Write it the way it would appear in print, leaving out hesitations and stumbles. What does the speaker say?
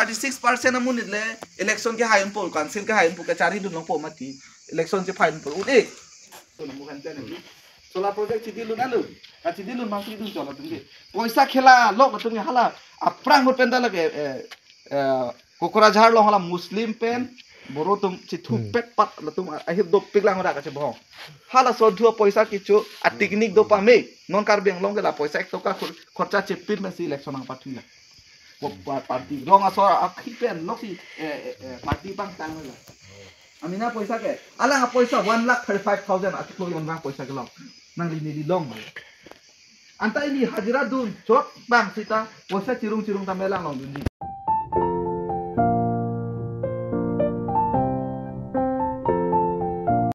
36% amun le election ke hayon pol council ke hayon pol ke cari dun po mati election ke final pol ude to na mukan tane solar project chidi lu nalu ka chidi lu mang chidi chola tunge poisa khela lok tunge hala aprang hot pen dala ke Kokrajhar lo hala muslim pen boro tum chitu pet pat la tum ahir do piglang ra ka che bhong hala sodhu poisa kichu a technique do pa me non kar beng long ke la poisa ek to ka khorcha chepir me si election ang pathuila party rong asora akhipen loki party bang tang la amina poisa ke ala poisa 1,35,000 atklo yon bang poisa ke long nang li long anta ini hajira dun chot bang sita poisa cirung ta melang long dun